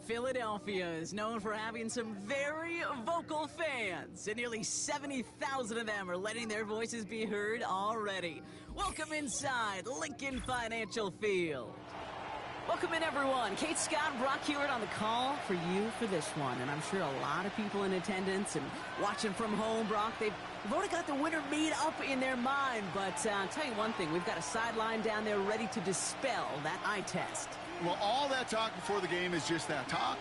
Philadelphia is known for having some very vocal fans, and nearly 70,000 of them are letting their voices be heard already. Welcome inside Lincoln Financial Field. Welcome in, everyone. Kate, Scott, and Brock Hewitt on the call for you for this one. And I'm sure a lot of people in attendance and watching from home, Brock, they've already got the winner made up in their mind. But I'll tell you one thing, we've got a sideline down there ready to dispel that eye test. Well, all that talk before the game is just that. Talk.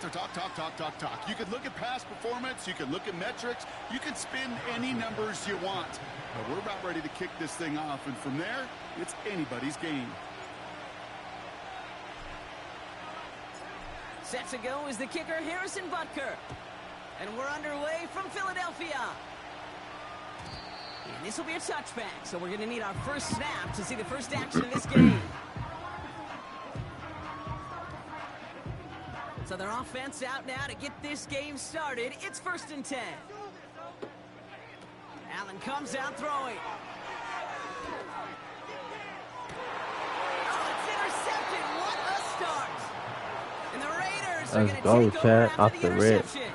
You could look at past performance. You could look at metrics. You could spin any numbers you want. But we're about ready to kick this thing off. And from there, it's anybody's game. Set to go is the kicker, Harrison Butker. And we're underway from Philadelphia. And this will be a touchback, so we're going to need our first snap to see the first action of this game. So their offense out now to get this game started. It's 1st and 10. Allen comes out throwing. Oh, it's intercepted. What a start. And the Raiders are going to take over after the interception.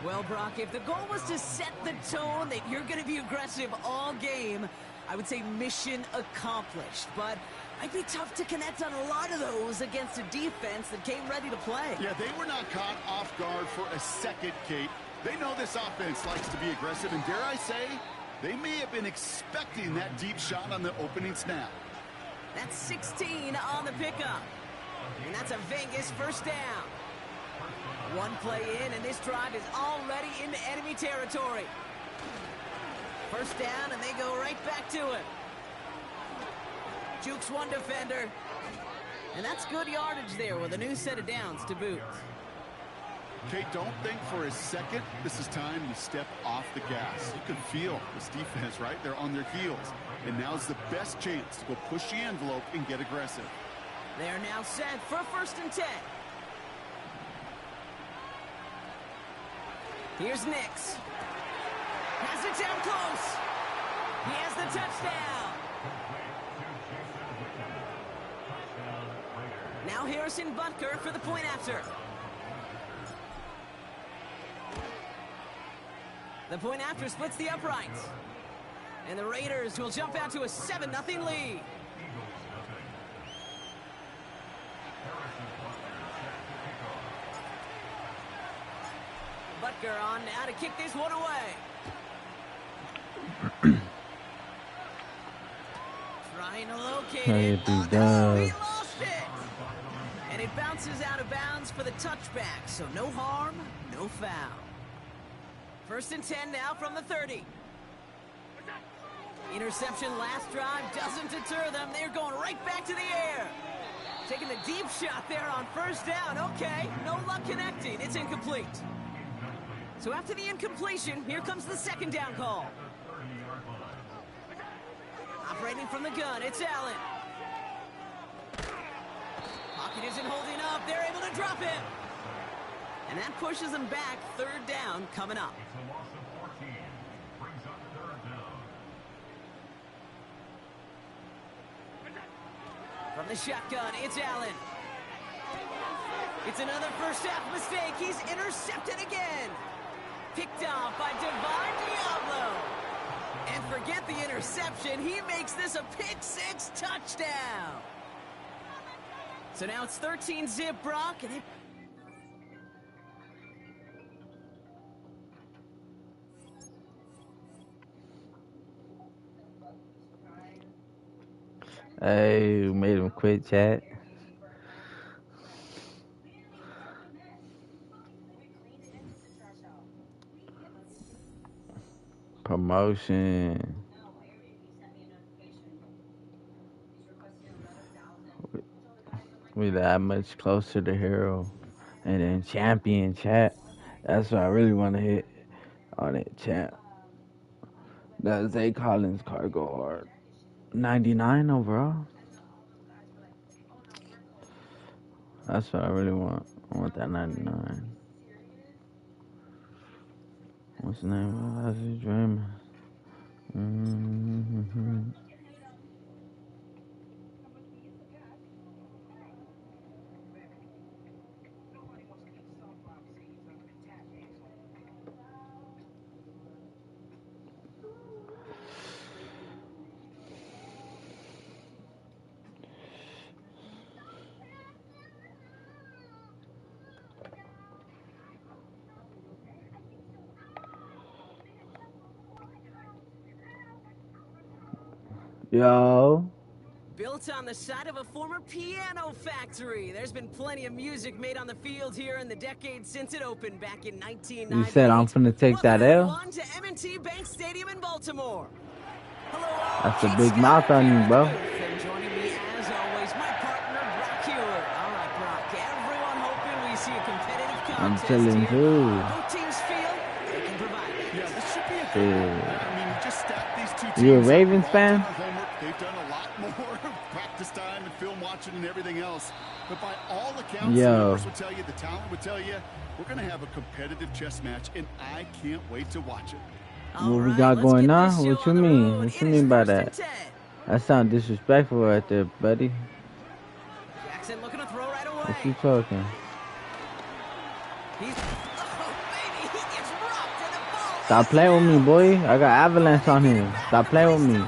Well, Brock, if the goal was to set the tone that you're going to be aggressive all game, I would say mission accomplished. But might be tough to connect on a lot of those against a defense that came ready to play. Yeah, they were not caught off guard for a second, Kate. They know this offense likes to be aggressive, and dare I say, they may have been expecting that deep shot on the opening snap. That's 16 on the pickup. And that's a Vegas first down. One play in, and this drive is already into enemy territory. First down, and they go right back to it. Jukes one defender. And that's good yardage there with a new set of downs to boot. Kate, don't think for a second this is time you step off the gas. You can feel this defense, right? They're on their heels. And now's the best chance to go push the envelope and get aggressive. They're now set for 1st and 10. Here's Nix. Has it down close. He has the touchdown. Now Harrison Butker for the point after. The point after splits the uprights. And the Raiders will jump out to a 7-0 lead. Butker on now to kick this one away. Trying to locate it. Oh, no, he lost it. And it bounces out of bounds for the touchback. So no harm, no foul. 1st and 10 now from the 30. Interception last drive doesn't deter them. They're going right back to the air. Taking the deep shot there on 1st down. Okay, no luck connecting. It's incomplete. So after the incompletion, here comes the 2nd down call. Operating from the gun, it's Allen. Pocket isn't holding up. They're able to drop it. And that pushes them back. 3rd down coming up. From the shotgun, it's Allen. It's another first half mistake. He's intercepted again. Picked off by Divine Diablo. And forget the interception. He makes this a pick-6 touchdown. So now it's 13-zip, Brock. And Hey, we made him quit, chat. Promotion. We that much closer to hero. And then champion, chat. That's what I really want to hit on it, chat. That Zay Collins card go hard. 99 overall. That's what I really want. I want that 99. What's the name of his dream? Yo. Built on the side of a former piano factory, there's been plenty of music made on the field here in the decades since it opened back in 1998. You said I'm finna take that L? Welcome to M&T Bank Stadium in Baltimore. Hello, all. That's a big mouth on you, bro. And joining me, as always, my partner, Brock Hewer. All right, Brock, everyone hoping we see a competitive contest I'm chilling too. Both teams feel they can provide it. Yeah, this should be a good one. I mean, you just stack these two teams. You a Ravens fan? They've done a lot more practice time and film watching and everything else. But by all accounts, the numbers would tell you, the talent would tell you, we're going to have a competitive chess match, and I can't wait to watch it. What we got going on? What you mean? What you mean by that? That sounds disrespectful right there, buddy. Jackson looking to throw right away. What you talking? Stop playing with me, boy. I got avalanche on him. Stop playing with me.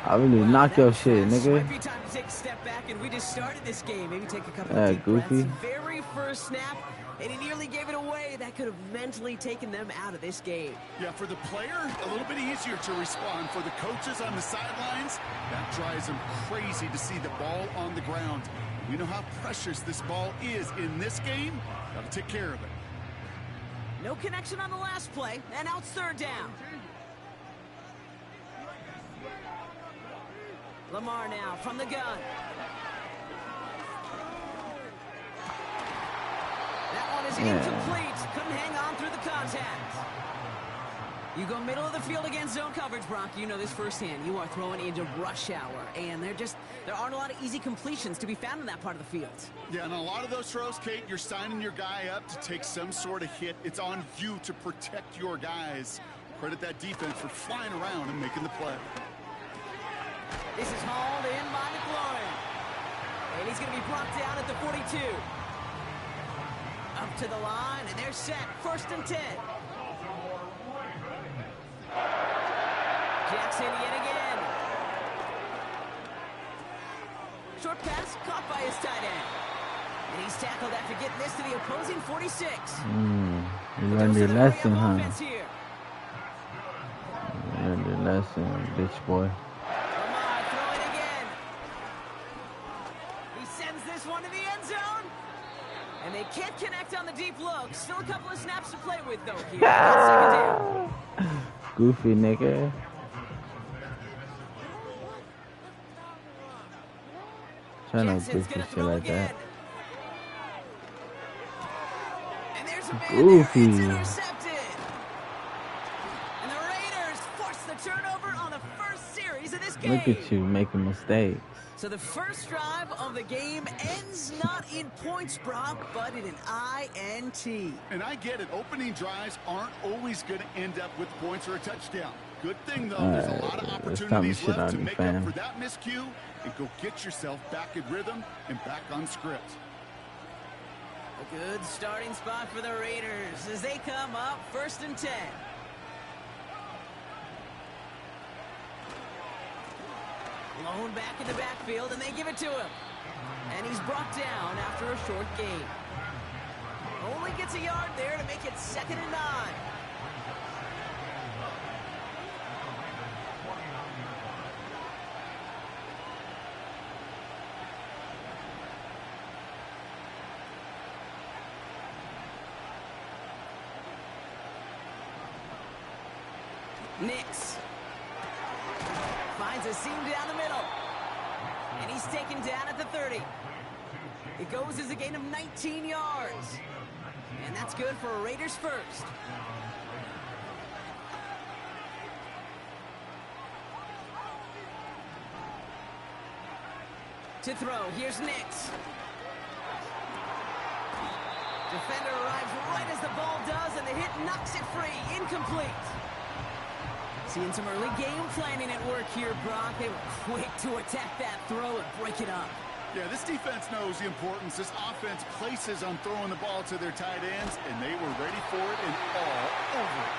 I really knock your shit, nigga. Might be time to take a step back, and we just started this game. Maybe take a couple of deep goofy. breaths. Very first snap, and he nearly gave it away. That could have mentally taken them out of this game. Yeah, for the player, a little bit easier to respond. For the coaches on the sidelines, that drives them crazy to see the ball on the ground. We know how precious this ball is in this game. Got to take care of it. No connection on the last play, and now it's third down. Lamar now from the gun. That one is incomplete. Couldn't hang on through the contact. You go middle of the field against zone coverage, Brock. You know this firsthand. You are throwing into rush hour, and there aren't a lot of easy completions to be found in that part of the field. Yeah, and a lot of those throws, Kate, you're signing your guy up to take some sort of hit. It's on you to protect your guys. Credit that defense for flying around and making the play. This is hauled in by McLaurin. And he's going to be brought down at the 42. Up to the line, and they're set. 1st and 10. Jackson yet again. Short pass caught by his tight end. And he's tackled after getting this to the opposing 46. You learned your lesson, huh? You learned your lesson, bitch boy. Lamar throwing again. He sends this one to the end zone. And they can't connect on the deep look. Still a couple of snaps to play with, though, here. Second down. Goofy nigga. Trying to do shit like that. And there's a Goofy. It's intercepted. And the Raiders force the turnover on the first series of this game. Look at you making mistakes. So the first drive of the game ends not in points, Brock, but in an INT. And I get it. Opening drives aren't always going to end up with points or a touchdown. Good thing, though, there's a lot of opportunities left to make up for that miscue and go get yourself back in rhythm and back on script. A good starting spot for the Raiders as they come up 1st and 10. Blown back in the backfield, and they give it to him. And he's brought down after a short gain. Only gets a yard there to make it 2nd and 9. Nix finds a seam down the middle. And he's taken down at the 30. It goes as a gain of 19 yards. And that's good for a Raiders first. To throw, here's Nix. Defender arrives right as the ball does, and the hit knocks it free. Incomplete. Seeing some early game planning at work here, Brock. They were quick to attack that throw and break it up. Yeah, this defense knows the importance this offense places on throwing the ball to their tight ends, and they were ready for it and all over it.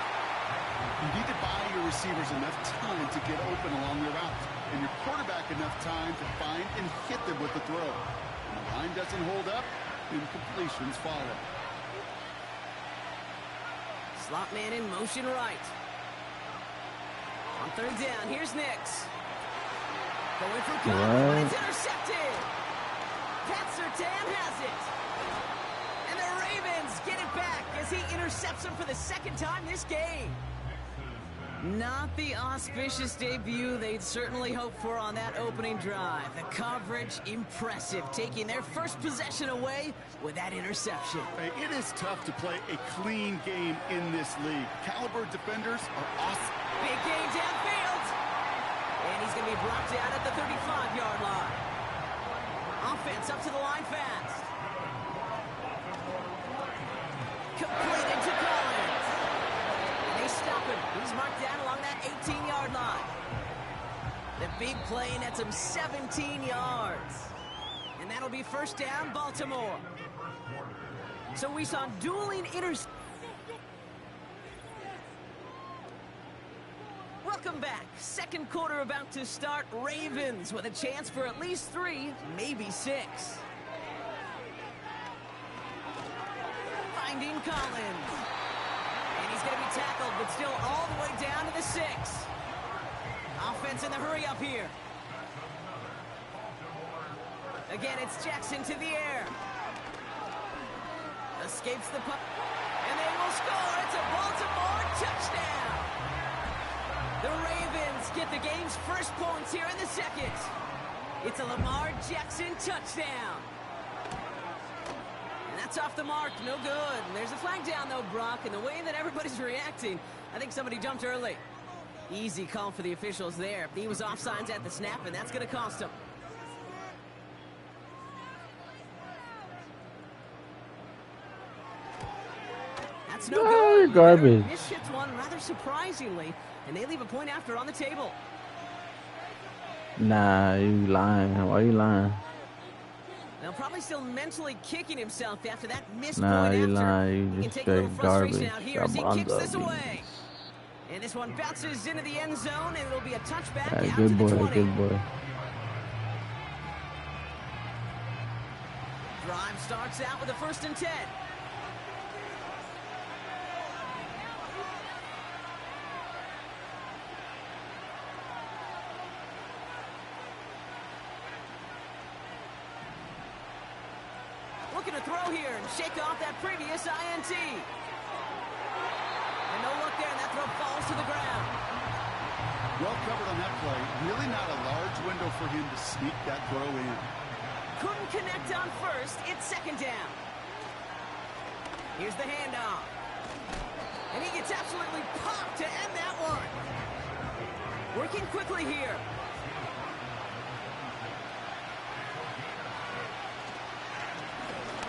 You need to buy your receivers enough time to get open along their route, and your quarterback enough time to find and hit them with the throw. When the line doesn't hold up, incompletions follow. Slot man in motion right. On 3rd down, here's Nix. Going for good, but it's intercepted. Pat Surtain has it. And the Ravens get it back as he intercepts him for the second time this game. Not the auspicious debut they'd certainly hoped for on that opening drive. The coverage, impressive, taking their first possession away with that interception. Hey, it is tough to play a clean game in this league. Caliber defenders are awesome. Big game downfield. And he's going to be brought down at the 35-yard line. Offense up to the line fast. Completed to Collins. And they stop him. He's marked down along that 18-yard line. The big play nets him 17 yards. And that'll be first down, Baltimore. So we saw dueling interceptions. Welcome back. Second quarter about to start. Ravens with a chance for at least 3, maybe 6. Finding Collins. And he's going to be tackled, but still all the way down to the 6. Offense in the hurry up here. Again, it's Jackson to the air. Escapes the puck. And they will score. It's a Baltimore touchdown. The Ravens get the game's first points here in the second. It's a Lamar Jackson touchdown. And that's off the mark, no good. And there's a flag down, though, Brock. And the way that everybody's reacting, I think somebody jumped early. Easy call for the officials there. He was offsides at the snap, and that's going to cost him. That's no good. Garbage. This hits one rather surprisingly, and they leave a point after on the table. Nah, you lying. Why you lying? Now probably still mentally kicking himself after that missed Nah, point you after. lying. He You can just take a little straight frustration garbage. out here as he kicks this Garbage. away. And this one bounces into the end zone, and it'll be a touchback Hey, out good to boy, the 20. good boy. Drive starts out with a 1st and 10. Looking to throw here and shake off that previous INT. And no look there, and that throw falls to the ground. Well covered on that play. Really not a large window for him to sneak that throw in. Couldn't connect on first. It's 2nd down. Here's the handoff. And he gets absolutely popped to end that one. Working quickly here.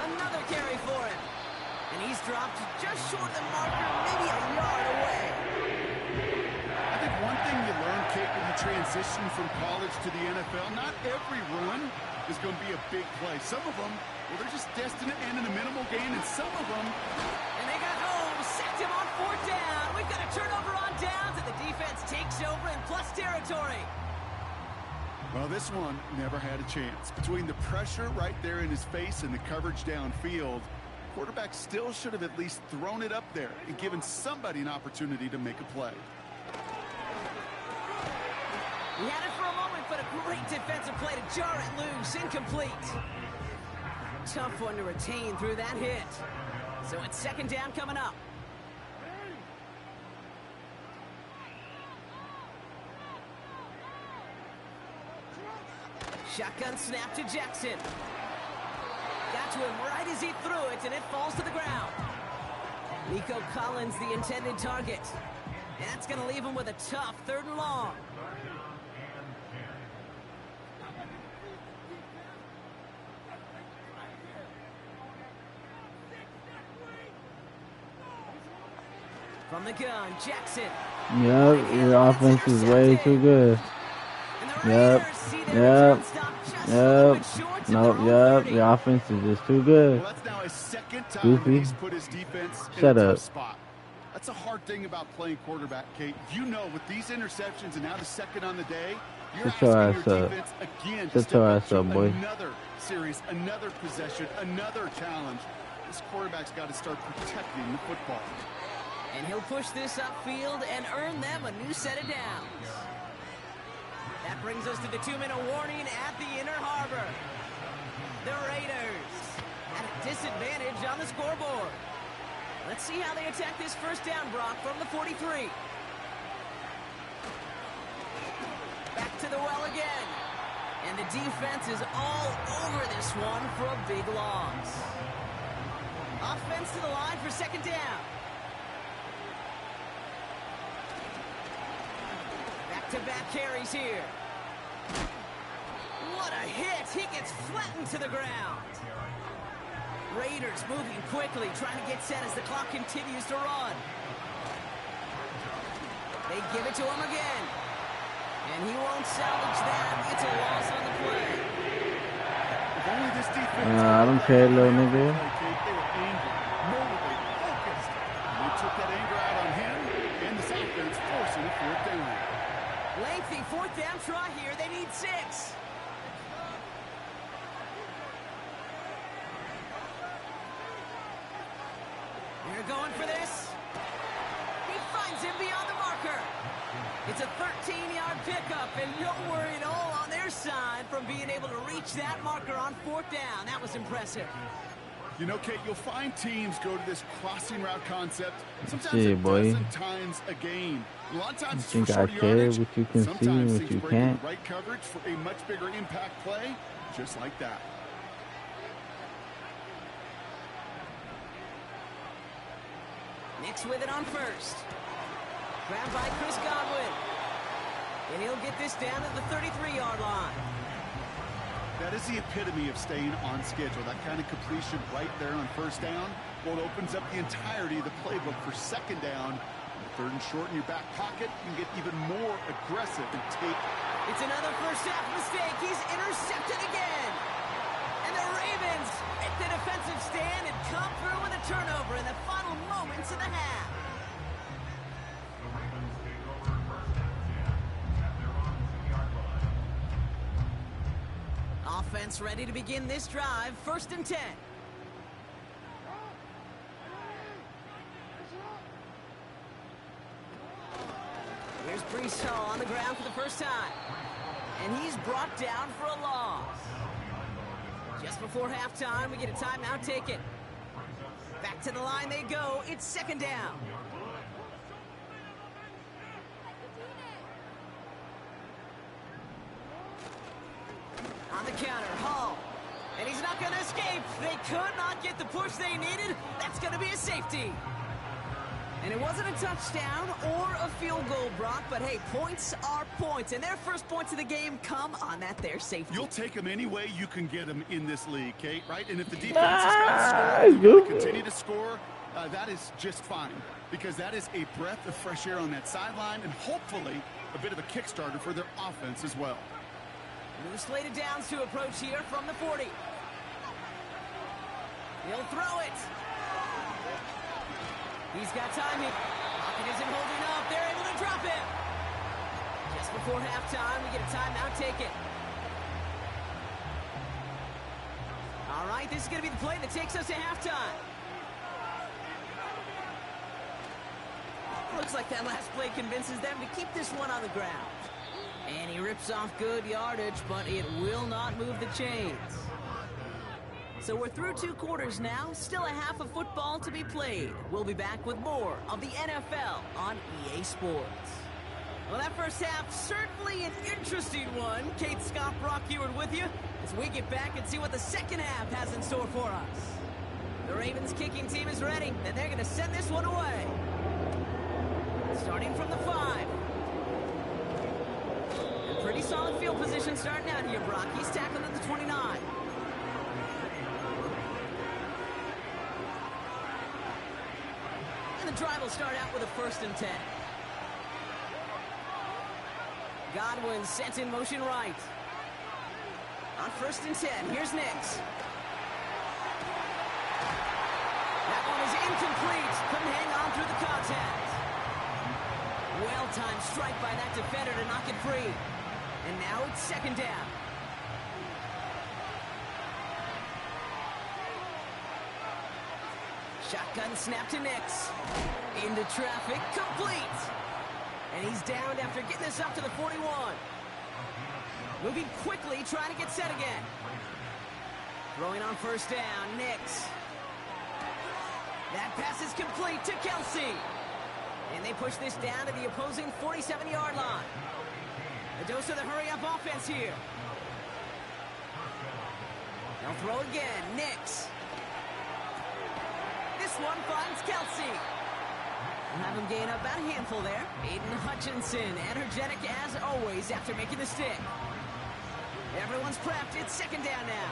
Another carry for him. And he's dropped just short of the marker, maybe a yard away. I think one thing you learn, Kate, when you transition from college to the NFL, not every run is going to be a big play. Some of them, well, they're just destined to end in a minimal gain, and some of them... And they got home, sacked him on 4th down. We've got a turnover on downs, and the defense takes over in plus territory. Well, this one never had a chance. Between the pressure right there in his face and the coverage downfield, quarterback still should have at least thrown it up there and given somebody an opportunity to make a play. He had it for a moment, but a great defensive play to jar it loose. Incomplete. Tough one to retain through that hit. So it's 2nd down coming up. Shotgun snap to Jackson. Got to him right as he threw it, and it falls to the ground. Nico Collins, the intended target. That's going to leave him with a tough 3rd and long. From the gun, Jackson. Yep, your offense is way too good. Yep. Nope, yep. Your offense is just too good. Well, that's now his 2nd time Goofy. he's put his defense in Shut a up. tough spot. That's a hard thing about playing quarterback, Kate. You know, with these interceptions and now the 2nd on the day, you're Shut your asking ass your up. defense again to Shut step your up ass to up, boy. another series, another possession, another challenge. This quarterback's got to start protecting the football. And he'll push this upfield and earn them a new set of downs. That brings us to the 2-minute warning at the inner harbor. The Raiders at a disadvantage on the scoreboard. Let's see how they attack this first down, Brock, from the 43. Back to the well again. And the defense is all over this one for a big loss. Offense to the line for second down. Back-to-back carries here. What a hit! He gets flattened to the ground. Raiders moving quickly, trying to get set as the clock continues to run. They give it to him again. And he won't salvage that. It's a loss on the play. If only this defense... I don't care, little nigga. They were angry, motivated, focused. And they took that anger out on him and this offense, forcing a fourth down. Lengthy fourth down try here. They need 6. They're going for this. He finds him beyond the marker. It's a 13-yard pickup, and no worry at all on their side from being able to reach that marker on fourth down. That was impressive. You know, Kate, you'll find teams go to this crossing route concept sometimes Yeah, a boy. dozen times a game. A lot of times it's You for think I short care yardage. what you can see and Sometimes what things you break can't? in the right coverage for a much bigger impact play, just like that. Nix with it on first. Grabbed by Chris Godwin. And he'll get this down to the 33-yard line. That is the epitome of staying on schedule. That kind of completion right there on first down. Well, it opens up the entirety of the playbook for second down. Third and short in your back pocket. You can get even more aggressive and take. It's another first half mistake. He's intercepted again. And the Ravens make the defensive stand and come through with a turnover in the final moments of the half. Offense ready to begin this drive. 1st and 10. Here's Brees Hall on the ground for the first time. And he's brought down for a loss. Just before halftime, we get a timeout taken. Back to the line they go. It's second down. On the counter, Hall. And he's not going to escape. They could not get the push they needed. That's going to be a safety. And it wasn't a touchdown or a field goal, Brock, but hey, points are points. And their first points of the game come on that there safety. You'll take them any way you can get them in this league, Kate, right? And if the defense has got to score, continue to score, that is just fine. Because that is a breath of fresh air on that sideline and hopefully a bit of a kickstarter for their offense as well. New slated downs to approach here from the 40. He'll throw it. He's got time here. Pocket isn't holding up. They're able to drop it. Just before halftime, we get a timeout taken. All right, this is going to be the play that takes us to halftime. Looks like that last play convinces them to keep this one on the ground. And he rips off good yardage, but it will not move the chains. So we're through 2 quarters now, still a half of football to be played. We'll be back with more of the NFL on EA Sports. Well, that first half, certainly an interesting one. Kate, Scott, Brock Ewart with you as we get back and see what the second half has in store for us. The Ravens kicking team is ready, and they're going to send this one away. Starting from the 5. And pretty solid field position starting out here, Brock. He's tackling at the 29. The drive will start out with a 1st and 10. Godwin sent in motion right. On 1st and 10, here's Nix. That one is incomplete. Couldn't hang on through the contact. Well-timed strike by that defender to knock it free. And now it's second down. Shotgun snap to Nix. Into traffic, complete. And he's downed after getting this up to the 41. Moving quickly, trying to get set again. Throwing on first down, Nix. That pass is complete to Kelsey. And they push this down to the opposing 47-yard line. A dose of the hurry-up offense here. They'll throw again, Nix. This one finds Kelsey. We'll have him gain about a handful there. Aiden Hutchinson, energetic as always after making the stick. Everyone's prepped. It's second down now.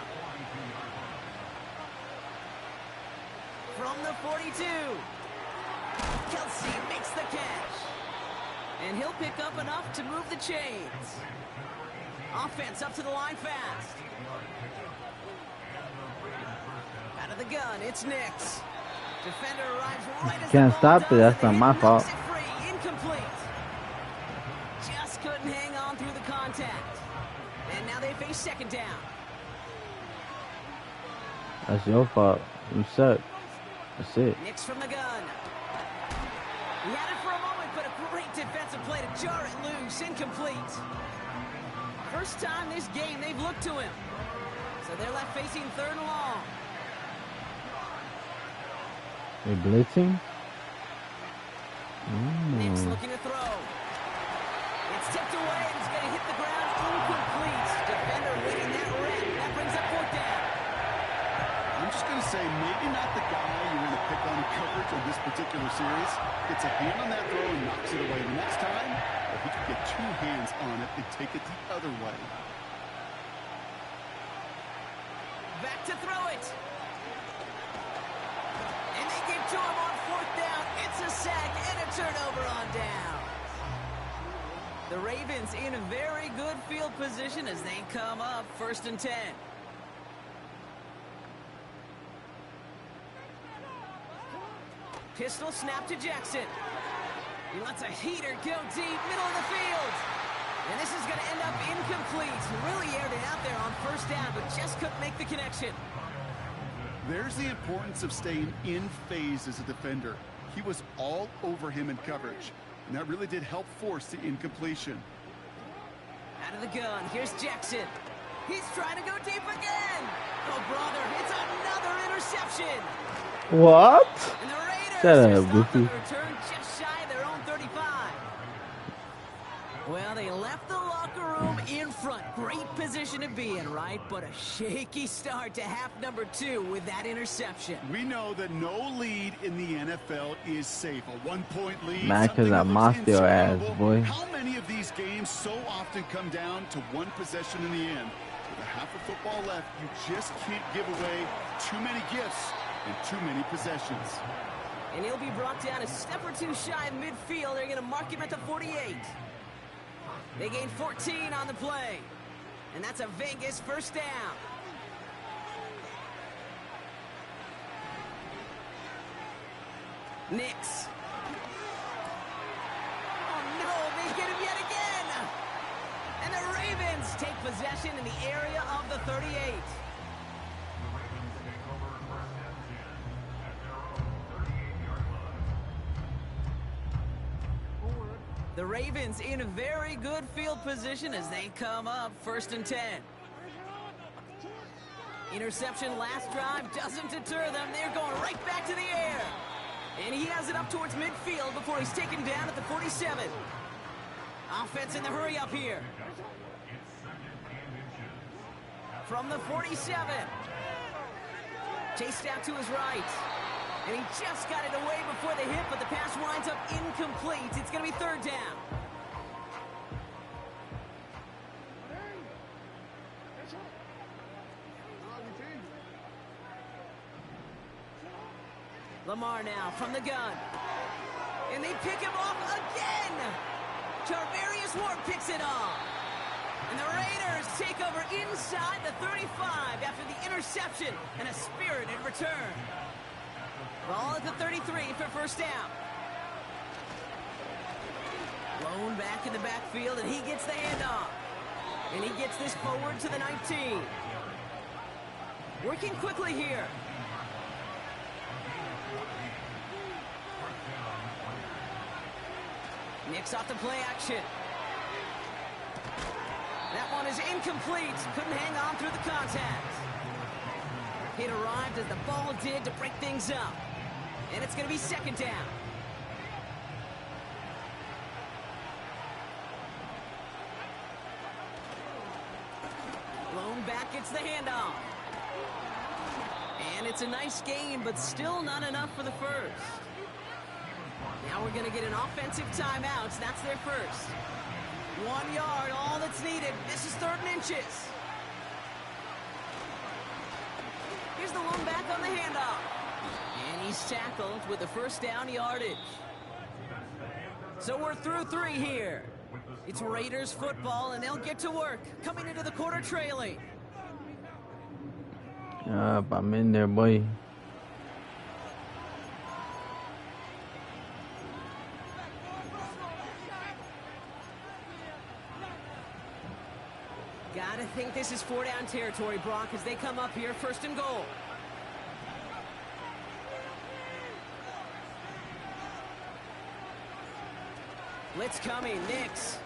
From the 42. Kelsey makes the catch. And he'll pick up enough to move the chains. Offense up to the line fast. Out of the gun, it's Nix. Defender arrives right as can't the ball stop it. does, That's and not my knocks fault. it free. Incomplete. Just couldn't hang on through the contact. And now they face second down. That's your fault. You suck. That's it. Nix from the gun. He had it for a moment, but a great defensive play to jar it loose. Incomplete. First time this game they've looked to him. So they're left facing third and long. They blitzing? Nix looking to throw. It's tipped away and it's going to hit the ground incomplete. Defender winning that rep. That brings up fourth down. I'm just going to say, maybe not the guy you're going to pick on coverage on this particular series. Gets a hand on that throw and knocks it away. The next time, if he could get two hands on it and take it the other way. Back to throw it. And they get to him on fourth down. It's a sack and a turnover on down. The Ravens in a very good field position as they come up first and 10. Pistol snap to Jackson. He lets a heater go deep, middle of the field. And this is going to end up incomplete. Really aired it out there on first down, but just couldn't make the connection. There's the importance of staying in phase as a defender. He was all over him in coverage, and that really did help force the incompletion. Out of the gun, here's Jackson. He's trying to go deep again. Oh, brother, it's another interception. What? And the Raiders Shut are up, stopped on Goofy. the return just shy of their own 35. Well, they left the locker room in front. Great position to be in, right? But a shaky start to half number 2 with that interception. We know that no lead in the NFL is safe. A one-point lead. Man, 'cause something I that looks mossed your ass, insurmountable. boy. How many of these games so often come down to one possession in the end? With a half of football left, you just can't give away too many gifts and too many possessions. And he'll be brought down a step or two shy of midfield. They're going to mark him at the 48. They gain 14 on the play. And that's a Vegas first down. Nix. Oh, no, they get him yet again. And the Ravens take possession in the area of the 38. The Ravens in a very good field position as they come up first and 10. Interception last drive doesn't deter them. They're going right back to the air. And he has it up towards midfield before he's taken down at the 47. Offense in the hurry up here. From the 47. Chased out to his right. And he just got it away before the hit, but the pass winds up incomplete. It's going to be third down. Lamar now from the gun. And they pick him off again. Charvarius Ward picks it off. And the Raiders take over inside the 35 after the interception and a spirited return. Ball at the 33 for first down. Blown back in the backfield, and he gets the handoff. And he gets this forward to the 19. Working quickly here. Nix off the play action. That one is incomplete. Couldn't hang on through the contact. It arrived as the ball did to break things up. And it's going to be second down. Blown back gets the handoff. And it's a nice game, but still not enough for the first. Now we're going to get an offensive timeout. That's their first. 1 yard, all that's needed. This is 3rd and inches. Here's the one back on the handoff. And he's tackled with the first down yardage. So we're through 3 here. It's Raiders football, and they'll get to work, coming into the quarter trailing. I'm in there, boy. Gotta think this is 4-down territory, Brock, as they come up here, 1st and goal. Blitz coming, Nix.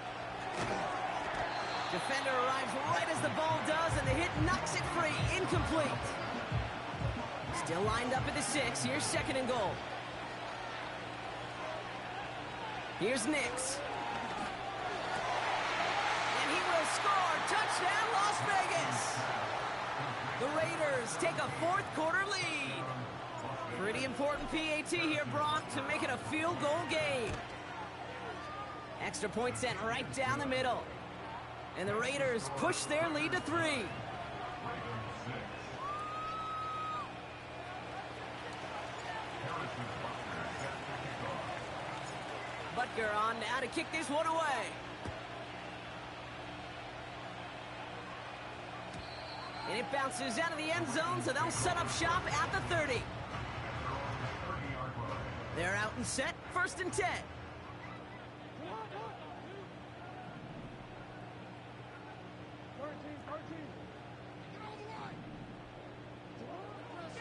Defender arrives right as the ball does, and the hit knocks it free. Incomplete. Still lined up at the 6. Here's 2nd and goal. Here's Nix. And he will score. Touchdown, Las Vegas. The Raiders take a 4th quarter lead. Pretty important PAT here, Brock, to make it a field goal game. Extra point sent right down the middle. And the Raiders push their lead to 3. Butker on now to kick this one away. And it bounces out of the end zone, so they'll set up shop at the 30. They're out and set, 1st and 10.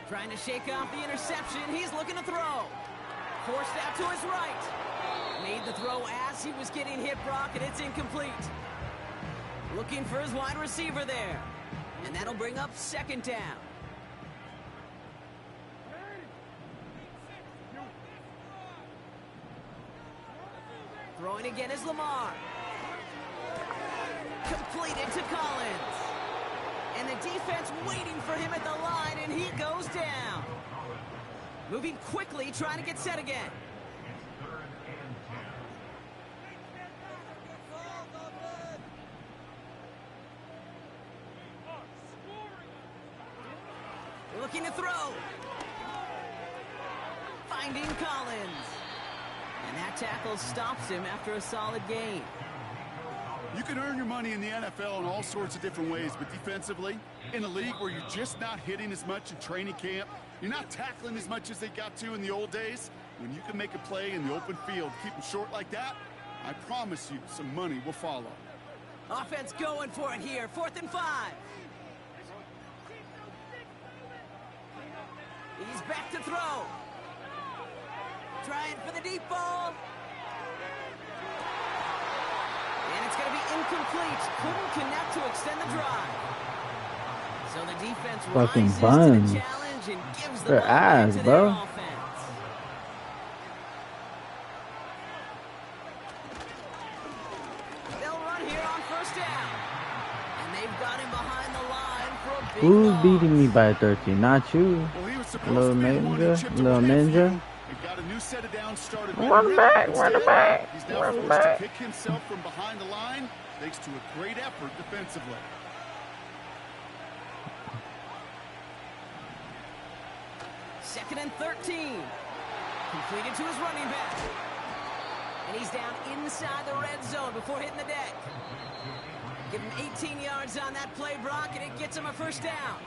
Trying to shake off the interception. He's looking to throw. Forced out to his right. Made the throw as he was getting hit, Brock, and it's incomplete. Looking for his wide receiver there. And that'll bring up 2nd down. Throwing again is Lamar. Completed to Collins. And the defense waiting for him at the line, and he goes down. Moving quickly, trying to get set again. Looking to throw. Finding Collins. And that tackle stops him after a solid gain. You can earn your money in the NFL in all sorts of different ways, but defensively, in a league where you're just not hitting as much in training camp, you're not tackling as much as they got to in the old days, when you can make a play in the open field, keep them short like that, I promise you some money will follow. Offense going for it here, 4th and 5. He's back to throw. Trying for the deep ball. And it's going to be incomplete. Couldn't connect to extend the drive. So the defense fucking rises buns. to the challenge and gives the Their ball back ass, to bro. their offense. They'll run here on 1st down. And they've got him behind the line for a big Who's loss. beating me by 13? Not you. Well, he was supposed Little to be the one who ninja. chipped Little away that ninja. few. He got a new set of downs started. Run back, run Instead, back, he's now run forced back. to pick himself from behind the line, thanks to a great effort defensively. Second and 13. Completed to his running back. And he's down inside the red zone before hitting the deck. Give him 18 yards on that play, Brock, and it gets him a 1st down.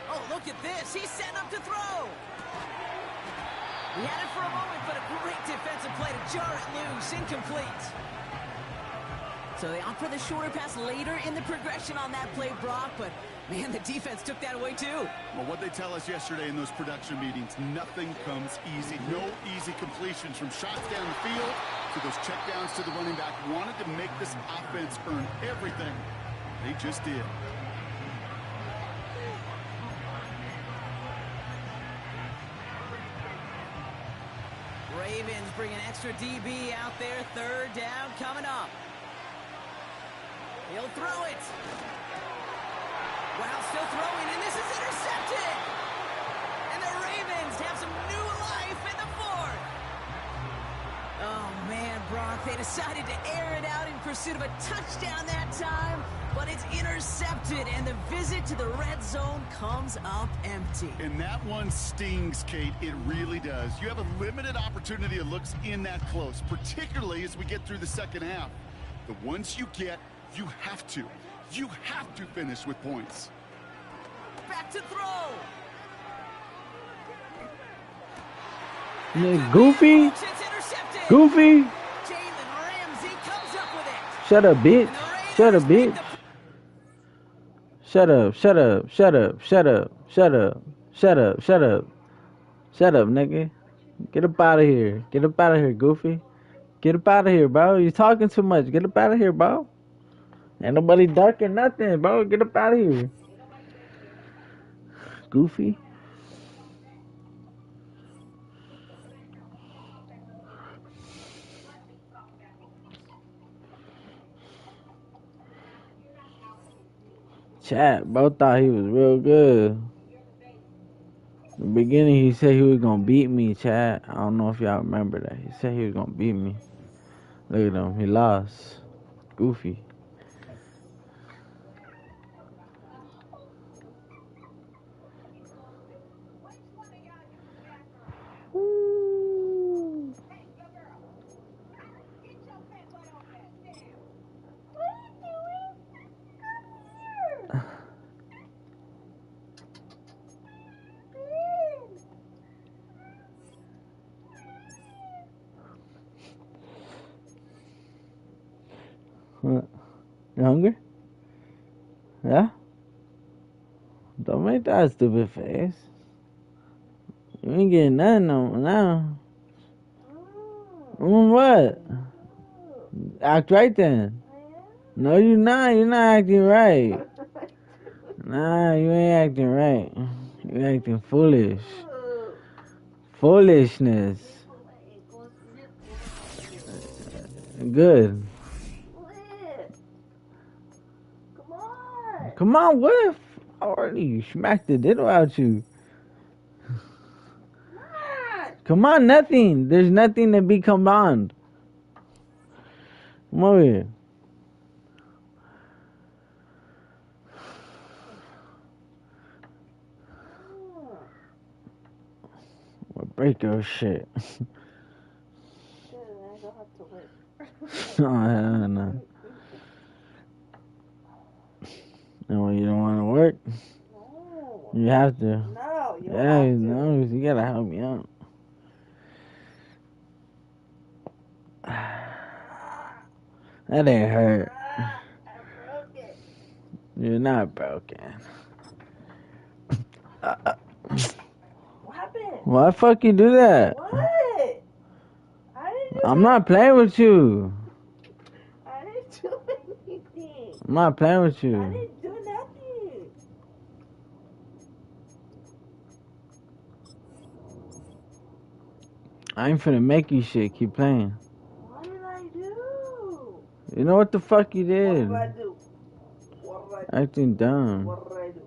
Oh, look at this. He's setting up to throw. He had it for a moment, but a great defensive play to jar it loose. Incomplete. So they opt for the shorter pass later in the progression on that play, Brock, but man, the defense took that away too. Well, what they tell us yesterday in those production meetings, nothing comes easy. No easy completions from shots down the field to those checkdowns to the running back. Wanted to make this offense earn everything. They just did. Ravens bring an extra DB out there. Third down coming up. He'll throw it. Wow, still throwing, and this is intercepted. And the Ravens have some new life in the fourth. Oh, man, Brock, they decided to air it out in pursuit of a touchdown that time, but it's intercepted, and the visit to the red zone comes up empty. And that one stings, Kate. It really does. You have a limited opportunity that looks in that close, particularly as we get through the second half. The ones you get, you have to finish with points. Back to throw. Goofy? Goofy? Jalen Ramsey comes up with it. Shut up, bitch. Shut up, bitch. Shut up, shut up, shut up, shut up, shut up, shut up, shut up. Shut up, nigga. Get up out of here. Get up out of here, Goofy. Get up out of here, bro. You're talking too much. Get up out of here, bro. Ain't nobody dark or nothing, bro. Get up out of here. Goofy. Chat, bro thought he was real good. In the beginning, he said he was gonna beat me, chat. I don't know if y'all remember that. He said he was gonna beat me. Look at him. He lost. Goofy. What? You hungry? Yeah? Don't make that stupid face. You ain't getting nothing on now. What? Act right then. No, you're not. You're not acting right. Nah, you ain't acting right. You're acting foolish. Foolishness. Good. Come on, what? Already smacked the diddle out you. Come on, nothing. There's nothing to be combined. Come over here. Well, break your shit. Oh, no. No, you don't want to work? No. You have to. No, you have to. No, you gotta help me out. That ain't hurt. I broke it. You're not broken. What happened? Why the fuck you do that? What? I didn't do I'm not playing with you. I didn't do anything. I'm not playing with I you. didn't do nothing. I ain't finna make you shit. Keep playing. What did I do? You know what the fuck you What did? did I do? What did I do? Acting dumb. What did I do?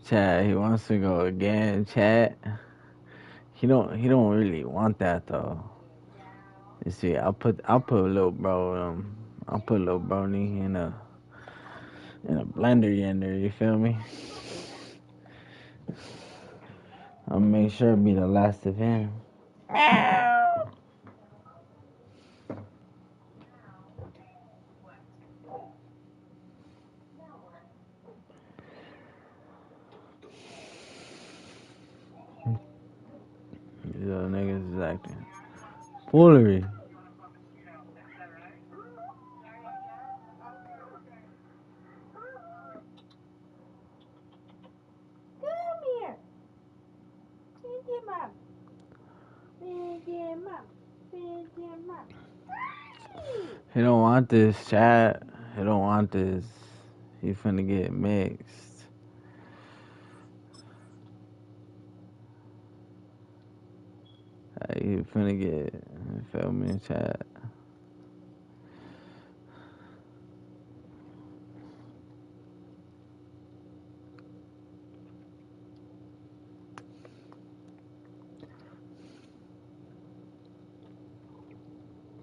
Chad, he wants to go again, Chad. He don't really want that though. You see, I'll put little bro I'll put little brony in a blender yender, you feel me? I'll make sure it be the last of him. These little niggas is acting foolery. Come here. Pinky mom. Pinky mom. Pinky mom. He don't want this, Chad. He don't want this. He finna get mixed. He finna get, you feel me, Chad?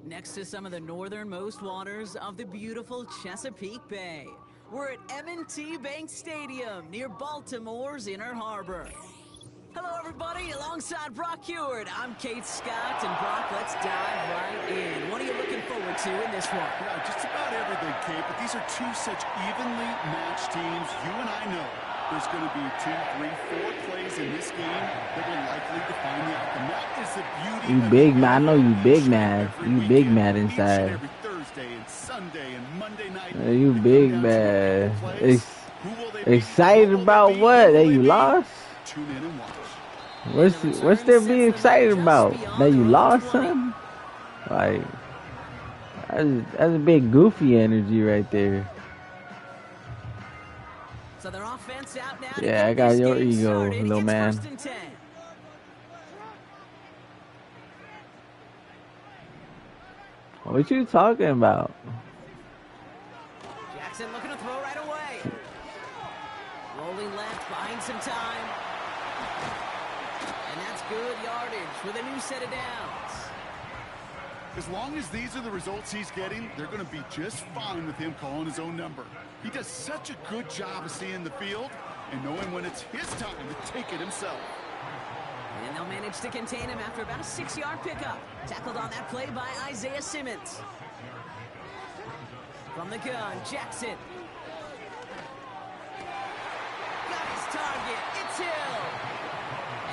Next to some of the northernmost waters of the beautiful Chesapeake Bay, we're at M&T Bank Stadium near Baltimore's Inner Harbor. Hello, everybody. Alongside Brock Heward, I'm Kate Scott, and Brock, let's dive right in. What are you looking forward to in this one? Yeah, just about everything, Kate, but these are two such evenly matched teams. You and I know there's going to be 2, 3, 4 plays in this game that will likely define the outcome. That is the beauty You of big the mad. I know you big mad. every You big weekend. mad Each and inside. every Thursday and Sunday and Monday night. You they big come down to a mad. couple plays. Who will they be? Excited What will about they be? what? Who will That they you be? lost? Tune in and watch. What's there to be excited about? That you lost, son? Like, that's a big goofy energy right there. So their offense out now. Yeah, I got your ego, little man. First and 10. What you talking about? Jackson looking to throw right away. Rolling left, buying some time. And that's good yardage with a new set of downs. As long as these are the results he's getting, they're going to be just fine with him calling his own number. He does such a good job of seeing the field and knowing when it's his time to take it himself. And they'll manage to contain him after about a 6-yard pickup. Tackled on that play by Isaiah Simmons. From the gun, Jackson. Got his target. It's Hill.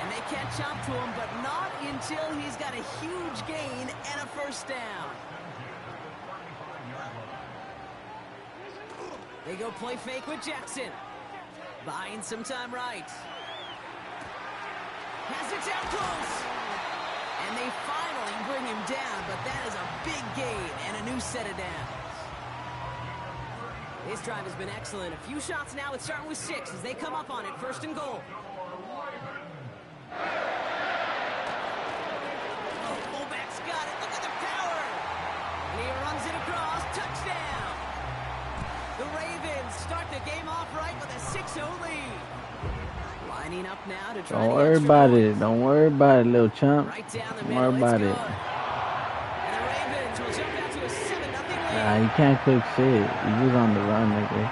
And they catch up to him, but not until he's got a huge gain and a first down. They go play fake with Jackson. Buying some time right. Has it down close. And they finally bring him down, but that is a big gain and a new set of downs. This drive has been excellent. A few shots now. It's starting with 6 as they come up on it. First and goal. Oh, fullback's got it. Look at the power. And he runs it across. Touchdown. The Ravens start the game off right with a 6-0 lead. Lining up now to try. Don't worry about it. Don't worry about it, little chump. Right down the Don't middle. worry about It's it. good. And the Ravens will jump out to a 7-0 lead. Nah, you can't cook shit. You just on the run, nigga.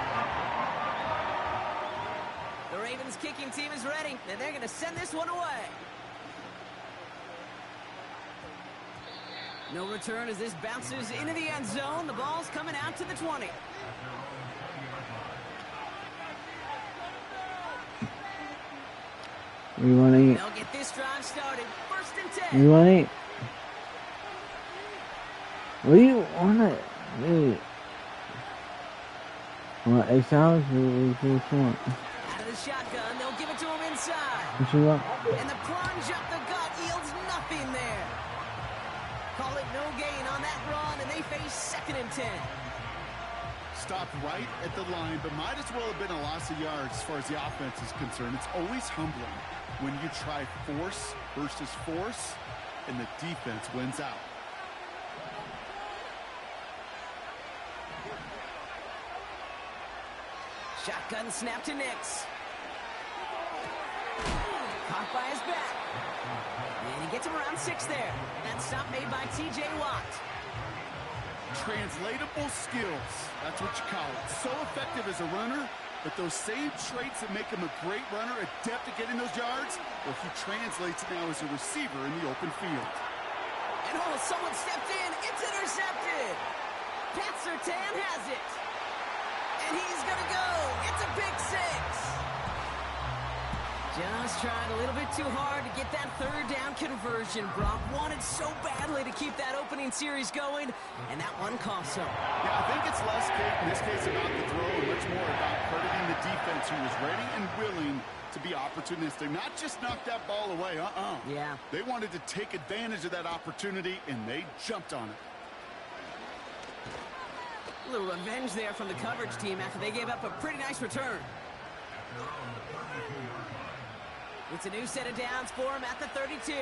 The Ravens kicking team is ready, and they're going to send this one away. No return as this bounces into the end zone. The ball's coming out to the 20. You wanna eat? They'll get this drive started. First and 10. You wanna eat? What do you wanna eat? Want egg salad? What you want? Out of the shotgun, they'll give it to him inside. What you want? And the plunge up the gut yields nothing there. Call it no gain on that run, and they face 2nd and 10. Stopped right at the line, but might as well have been a loss of yards as far as the offense is concerned. It's always humbling when you try force versus force, and the defense wins out. Shotgun snap to Nix. by his back. And he gets him around 6 there. That stop made by T.J. Watt. Translatable skills. That's what you call it. So effective as a runner, but those same traits that make him a great runner, adept at getting those yards, well, he translates now as a receiver in the open field. And oh, someone stepped in. It's intercepted. Pat Surtain has it. And he's going to go. It's a pick 6. Just tried a little bit too hard to get that 3rd down conversion. Brock wanted so badly to keep that opening series going, and that one cost him. Yeah, I think it's less, Kate, in this case about the throw and much more about hurting the defense who was ready and willing to be opportunistic. Not just knock that ball away, Yeah. They wanted to take advantage of that opportunity, and they jumped on it. A little revenge there from the coverage team after they gave up a pretty nice return. It's a new set of downs for him at the 32.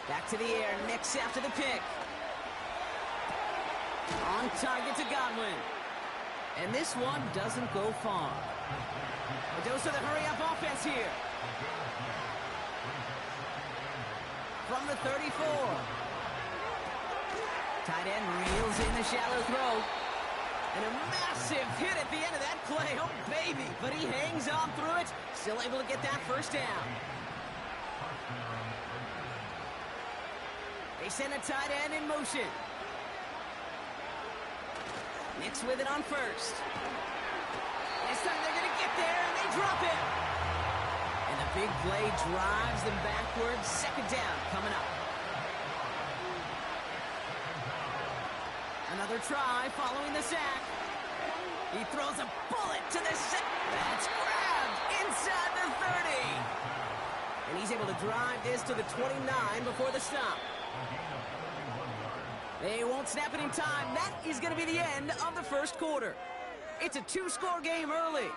Back to the air, Nix after the pick. On target to Godwin. And this one doesn't go far. A dose of the hurry-up offense here. From the 34. Tight end reels in the shallow throw. And a massive hit at the end of that play. Oh, baby. But he hangs on through it. Still able to get that 1st down. They send a tight end in motion. Nix with it on 1st. This time they're going to get there, and they drop it. And the big play drives them backwards. 2nd down coming up. Another try following the sack. He throws a bullet to the set. That's grabbed inside the 30. And he's able to drive this to the 29 before the stop. They won't snap it in time. That is going to be the end of the 1st quarter. It's a 2-score game early.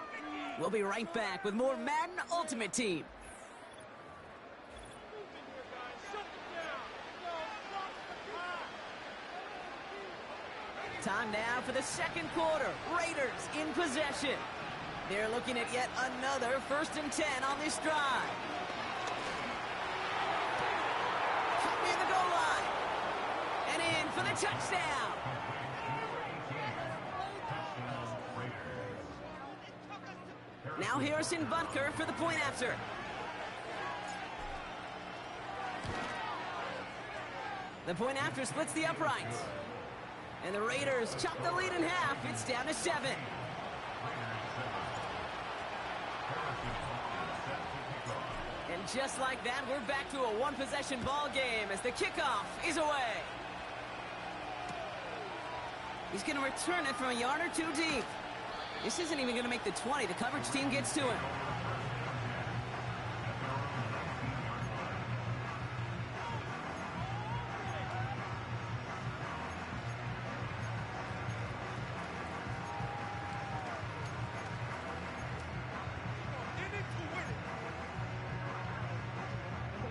We'll be right back with more Madden Ultimate Team. Time now for the 2nd quarter. Raiders in possession. They're looking at yet another 1st and 10 on this drive. Cut near the goal line. And in for the touchdown. Now Harrison Butker for the point after. The point after splits the uprights. And the Raiders chop the lead in half. It's down to 7. And just like that, we're back to a 1-possession ball game as the kickoff is away. He's going to return it from a yard or 2 deep. This isn't even going to make the 20. The coverage team gets to him.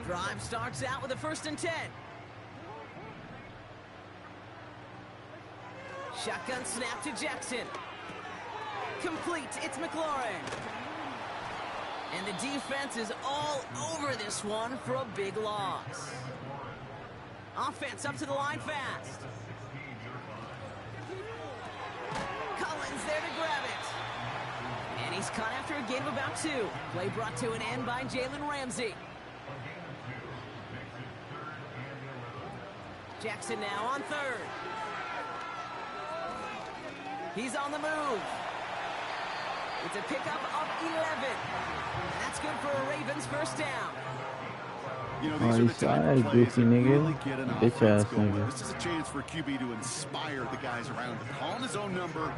Drive starts out with a 1st and 10. Shotgun snap to Jackson. Complete. It's McLaurin. And the defense is all over this one for a big loss. Offense up to the line fast. Collins there to grab it. And he's caught after a gain of about 2. Play brought to an end by Jalen Ramsey. Jackson now on 3rd. He's on the move. It's a pickup of 11. And that's good for a Ravens 1st down. You know, these are the type of plays that really get an offense going. Nigga. This is a chance for QB to inspire the guys around him. Calling his own number,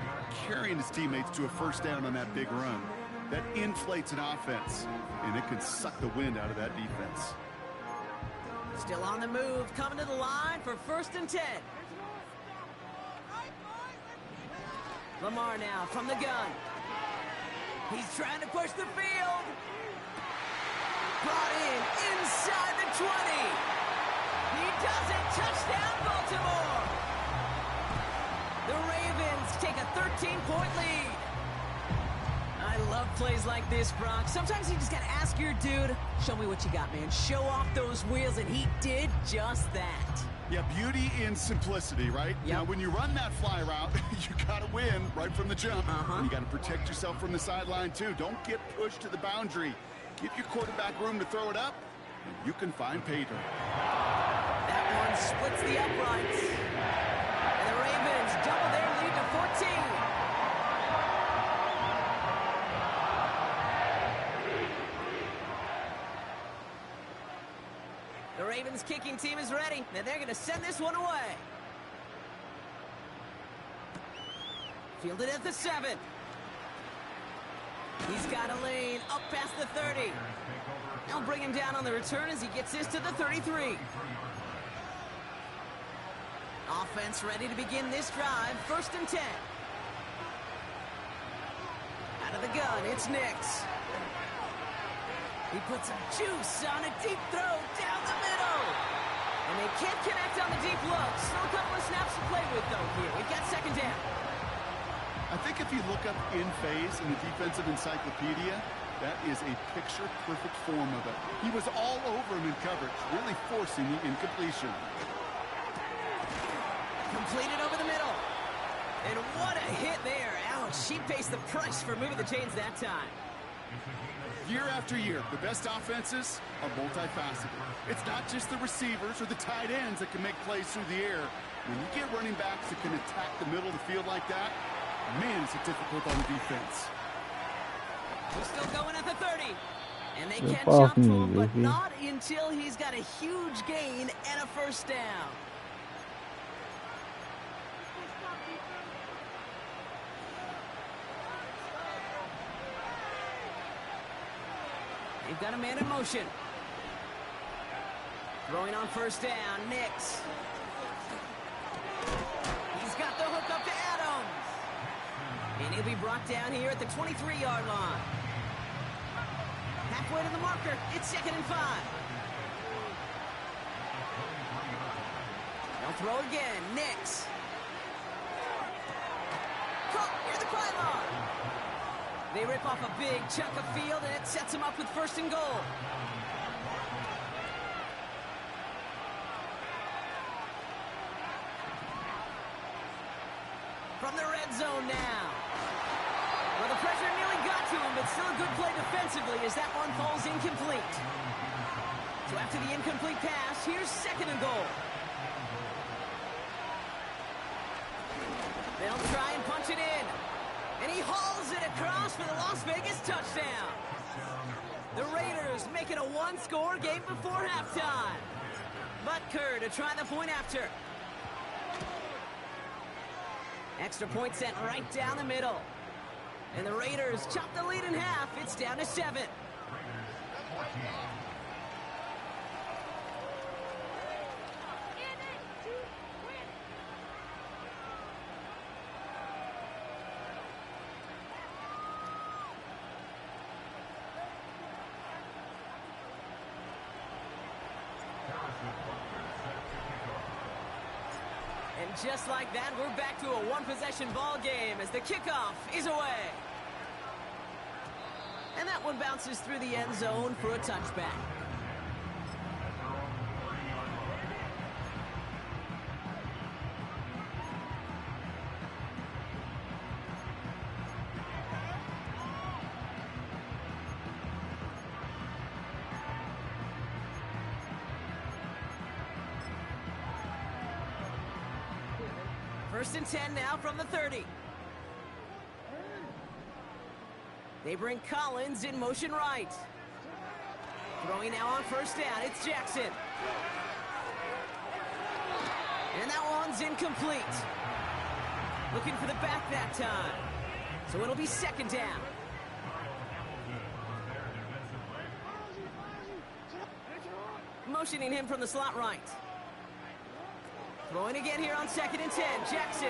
carrying his teammates to a 1st down on that big run. That inflates an offense, and it can suck the wind out of that defense. Still on the move, coming to the line for 1st and 10. Lamar now from the gun. He's trying to push the field. Brought in inside the 20. He does it. Touchdown, Baltimore. The Ravens take a 13-point lead. A I love plays like this, Brock. Sometimes you just got to ask your dude, show me what you got, man. Show off those wheels, and he did just that. Yeah, beauty in simplicity, right? Yep. Now, when you run that fly route, you got to win right from the jump. You got to protect yourself from the sideline, too. Don't get pushed to the boundary. Give your quarterback room to throw it up, and you can find pay dirt. That one splits the uprights. And the Ravens double their lead to 14. The Ravens kicking team is ready, and they're going to send this one away. Fielded at the 7. He's got a lane up past the 30. They'll bring him down on the return as he gets this to the 33. Offense ready to begin this drive. 1st and 10. Out of the gun, it's Nix. He puts some juice on a deep throw down the middle. And they can't connect on the deep look. Still a couple of snaps to play with, though, here. We've got 2nd down. I think if you look up in phase in the defensive encyclopedia, that is a picture-perfect form of it. He was all over him in coverage, really forcing the incompletion. Completed over the middle. And what a hit there. Ouch, she pays the price for moving the chains that time. Year after year, the best offenses are multifaceted. It's not just the receivers or the tight ends that can make plays through the air. When you get running backs that can attack the middle of the field like that, man, is it difficult on the defense. He's still going at the 30. And they Good can't ball jump to from him, you, but Goofy. not until he's got a huge gain and a 1st down. They've got a man in motion. Throwing on 1st down, Nix. He's got the hook up to Adams. And he'll be brought down here at the 23-yard line. Halfway to the marker, it's 2nd and 5. They'll throw again, Nix. Caught near the pylon. They rip off a big chunk of field, and it sets them up with 1st and goal. From the red zone now. Well, the pressure nearly got to him, but still a good play defensively as that one falls incomplete. So after the incomplete pass, here's 2nd and goal. They'll try and punch it in. And he hauls it across for the Las Vegas touchdown. The Raiders make it a 1-score game before halftime. Butker to try the point after. Extra point sent right down the middle. And the Raiders chop the lead in half. It's down to 7. And just like that, we're back to a one-possession ball game as the kickoff is away. And that one bounces through the end zone for a touchback. First and 10 now from the 30. They bring Collins in motion right. Throwing now on 1st down, it's Jackson. And that one's incomplete. Looking for the back that time. So it'll be 2nd down. Motioning him from the slot right. Throwing again here on 2nd and 10, Jackson.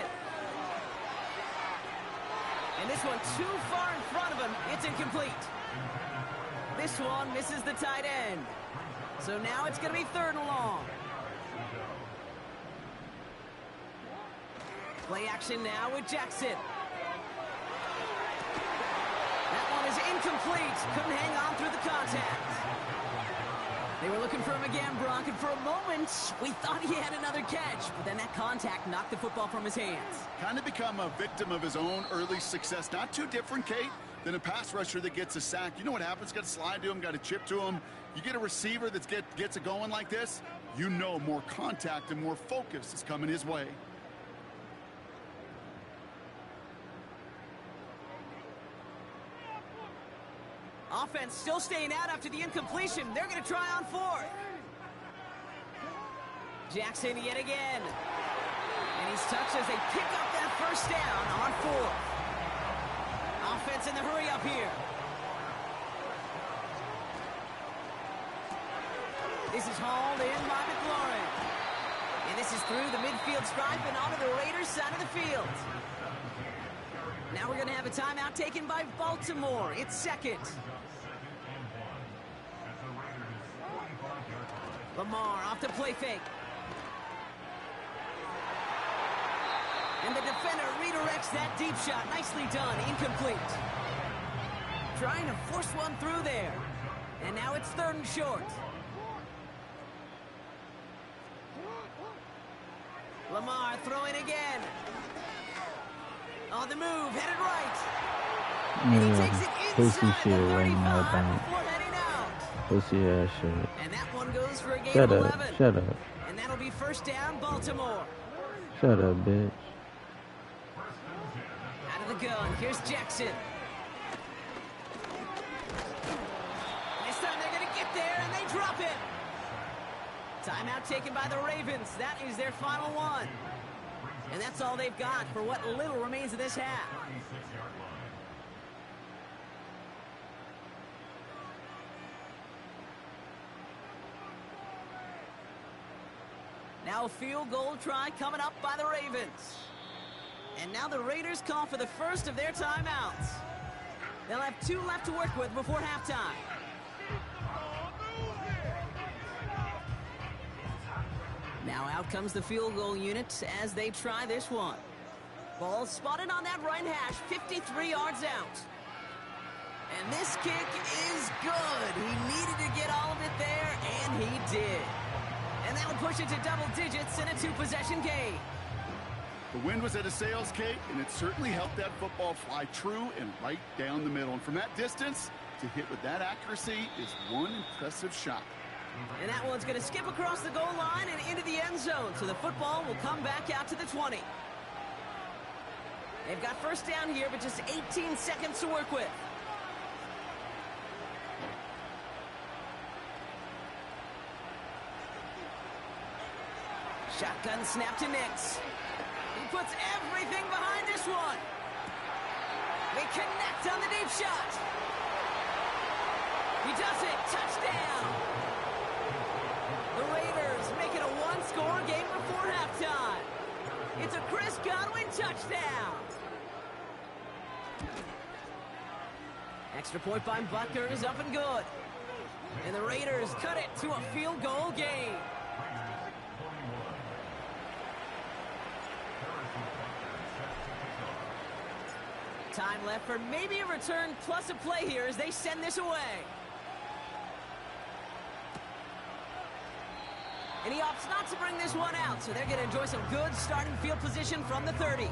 And this one too far in front of him. It's incomplete. This one misses the tight end. So now it's going to be 3rd and long. Play action now with Jackson. That one is incomplete. Couldn't hang on through the contact. They were looking for him again, Brock, and for a moment, we thought he had another catch. But then that contact knocked the football from his hands. Kind of become a victim of his own early success. Not too different, Kate, than a pass rusher that gets a sack. You know what happens? Got to slide to him, got to chip to him. You get a receiver that gets it going like this, you know more contact and more focus is coming his way. Offense still staying out after the incompletion. They're going to try on fourth. Jackson yet again. And he's touched as they pick up that first down on fourth. Offense in the hurry up here. This is hauled in by McLaurin. And this is through the midfield stripe and onto the Raiders' side of the field. Now we're going to have a timeout taken by Baltimore. It's second. Lamar off the play fake. And the defender redirects that deep shot. Nicely done. Incomplete. Trying to force one through there. And now it's third and short. Lamar throwing again. On the move, headed right. And he takes it inside the 35 before heading out. Pussy ass shit. And that one goes for a gain Shut of up, 11. shut up. And that'll be first down, Baltimore. Shut up, bitch. Out of the gun, here's Jackson. This time they're going to get there, and they drop it. Timeout taken by the Ravens. That is their final one. And that's all they've got for what little remains of this half. Now a field goal try coming up by the Ravens. And now the Raiders call for the first of their timeouts. They'll have 2 left to work with before halftime. Now out comes the field goal unit as they try this one. Ball spotted on that right hash, 53 yards out. And this kick is good. He needed to get all of it there, and he did. And that'll push it to double digits in a 2-possession game. The wind was at a sails, Kate, and it certainly helped that football fly true and right down the middle. And from that distance, to hit with that accuracy is one impressive shot. And that one's going to skip across the goal line and into the end zone. So the football will come back out to the 20. They've got first down here, but just 18 seconds to work with. Shotgun snap to Nix. He puts everything behind this one. They connect on the deep shot. He does it. Touchdown. The Raiders make it a 1-score game before halftime. It's a Chris Godwin touchdown. Extra point by Butker is up and good. And the Raiders cut it to a field goal game. Time left for maybe a return plus a play here as they send this away. And he opts not to bring this one out, so they're going to enjoy some good starting field position from the 30.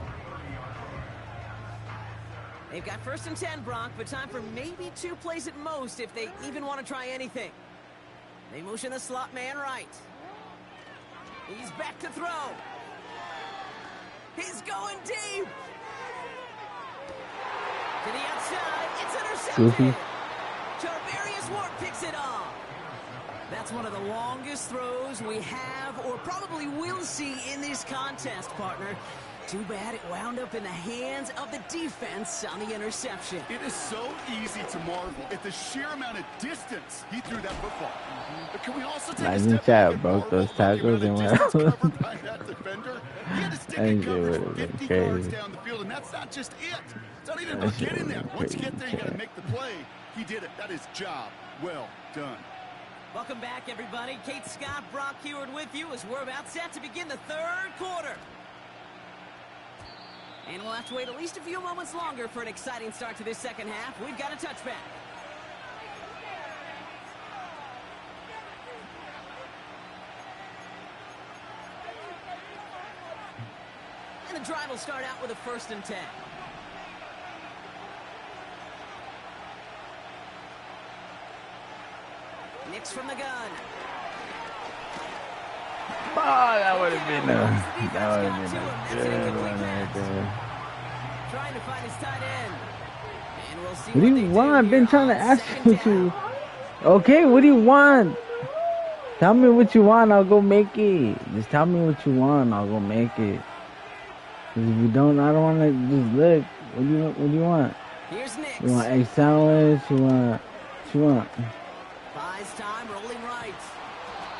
They've got first and 10, Brock, but time for maybe 2 plays at most if they even want to try anything. They motion the slot man right. He's back to throw. He's going deep. To the outside, it's intercepted. Charvarius Ward picks it off. That's one of the longest throws we have or probably will see in this contest, partner. Too bad it wound up in the hands of the defense on the interception. It is so easy to marvel at the sheer amount of distance he threw that football. But can we also take a step back and broke those tackles and went out. covered by that defender? He had to stick it covered 50 yards down the field, and that's not just it. It's not even about getting there. Once you get there, you got to make the play. He did it. That is job well done. Welcome back, everybody. Kate Scott, Brock Heward with you as we're about set to begin the third quarter. And we'll have to wait at least a few moments longer for an exciting start to this second half. We've got a touchback. And the drive will start out with a 1st and 10. Nix from the gun. Oh, that would have been a good one right there. Trying to find his tight end. And we'll see What do you want? I've been trying to ask you what you... Okay, what do you want? Tell me what you want, I'll go make it. Just tell me what you want, I'll go make it. Cause if you don't, I don't want to just look. What do you want? Here's Nix. You want egg sandwich? What you want? Buys time, rolling right.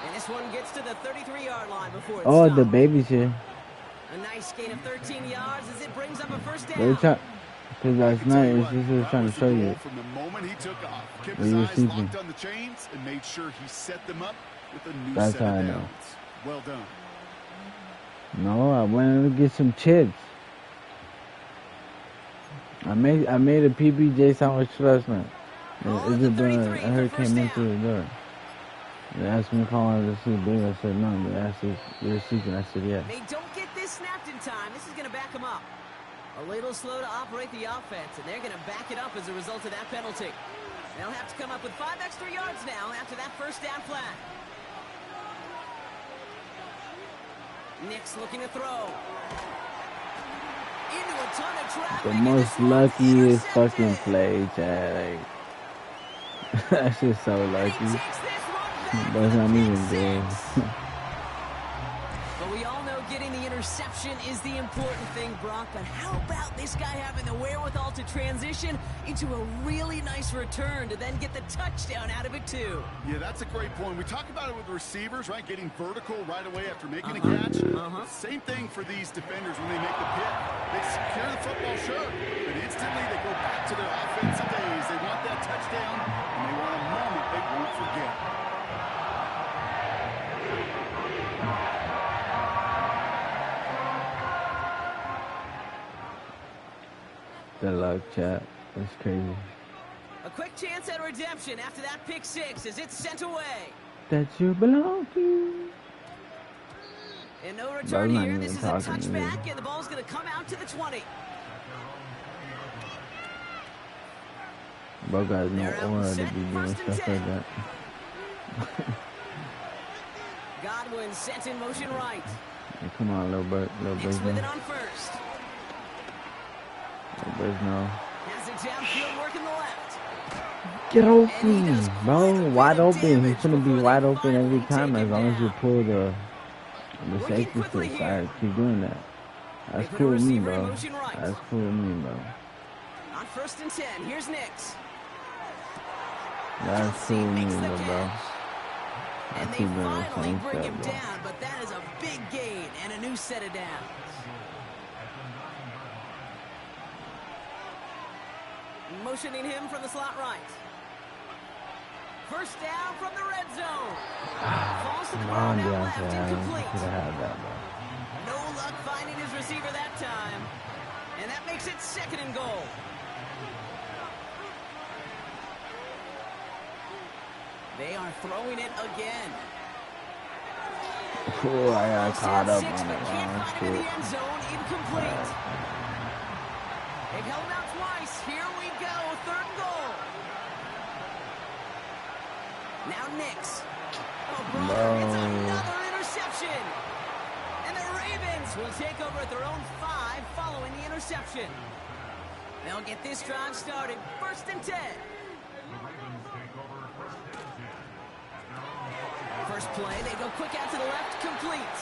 And this one gets to the 33-yard line before it's Oh, stopped. the baby's here. A nice gain of 13 yards as it brings up a 1st down. Because last night, this is what I was trying to show you. From the moment he took off, kept Where his you were eyes sleeping. locked on the chains and made sure he set them up with a new That's set how of I know. downs. Well done. No, I went to get some chips. I made a PBJ sandwich last night. Is it done? I heard it came in through the door. They asked me if I wanted to see big. I said no. They asked if you're seeking. I said yeah. They don't get this snapped in time. This is going to back them up. A little slow to operate the offense, and they're going to back it up as a result of that penalty. They'll have to come up with 5 extra yards now after that 1st down flat. Nix looking to throw. Into a ton of traffic. The and most this one's luckiest fucking intercepted. play, Chad. Like, that shit's so And he lucky. takes this one back But it's for not the even pick good. six. But we all know getting the interception is the important thing, Brock. But how about this guy having the wherewithal to transition into a really nice return to then get the touchdown out of it, too? Yeah, that's a great point. We talk about it with receivers, right? Getting vertical right away after making a catch. Same thing for these defenders when they make the pick. They secure the football, sure, but instantly they go back to their offensive days. They want that touchdown, and they want a moment they won't forget. The luck, chat. That's crazy. A quick chance at redemption after that pick six as it's sent away. That you belong to. And no Bro, return I'm not here. even This is a talking to you. touchback, and the ball's going to come out to the 20. Bro got no They're out aura to set, be doing 1st and stuff 10. like that. Godwin sent in motion right. Hey, come on, little bird, Nix with it no. on 1st. Little birds, no. Has it downfield working the left. Get And he does open, quite a bro. bit Wide of open. He's damage gonna be before they wide open every finally time take as him long as you down. pull the Working safety quickly to the here. side. Keep doing that. That's They put a cool with me, receiver in bro. motion right. That's cool with me, bro. On 1st and 10, here's Nix. That's cool with me, Makes the little bro. catch. I And they keep doing the finally same bring stuff, him bro. down, but that is a big gain and a new set of downs. Motioning him from the slot right. 1st down from the red zone. Falls to the Come ground on, out left, Deontay. I incomplete. could have had that, bro. No luck finding his receiver that time. And that makes it 2nd and goal. They are throwing it again. Oh, I got Almost caught had up 6, on but it. can't Oh, find him in the shit. end zone. Incomplete. They've held him out twice. Here we go. 3rd and goal. Now Nix. Oh, brother, it's another interception. And the Ravens will take over at their own 5 following the interception. They'll get this drive started. 1st and 10. First play, they go quick out to the left, complete.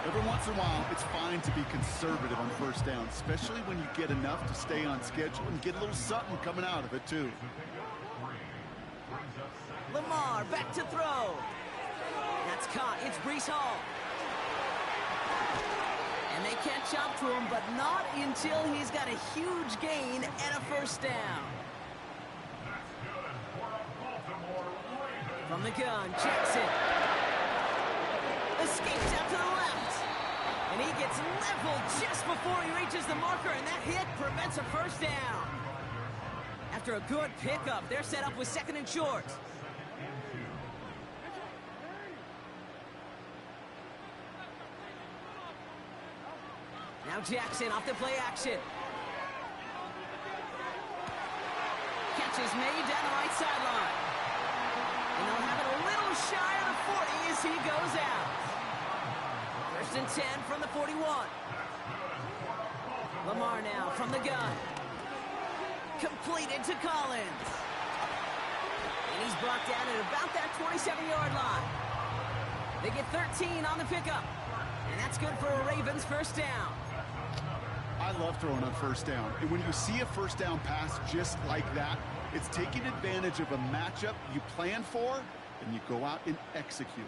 Every once in a while, it's fine to be conservative on 1st down, especially when you get enough to stay on schedule and get a little something coming out of it, too. Lamar back to throw. That's caught. It's Breece Hall. And they catch up to him, but not until he's got a huge gain and a 1st down. From the gun, Jackson. Escapes out to the left. And he gets leveled just before he reaches the marker, and that hit prevents a first down. After a good pickup, they're set up with 2nd and short. Now Jackson off the play action. Catch is made down the right sideline. And they'll have it a little shy of the 40 as he goes out. 1st and 10 from the 41. Lamar now from the gun. Completed to Collins. And he's brought down at about that 27-yard line. They get 13 on the pickup. And that's good for a Ravens first down. I love throwing on first down. And when you see a first down pass just like that, it's taking advantage of a matchup you plan for, and you go out and execute.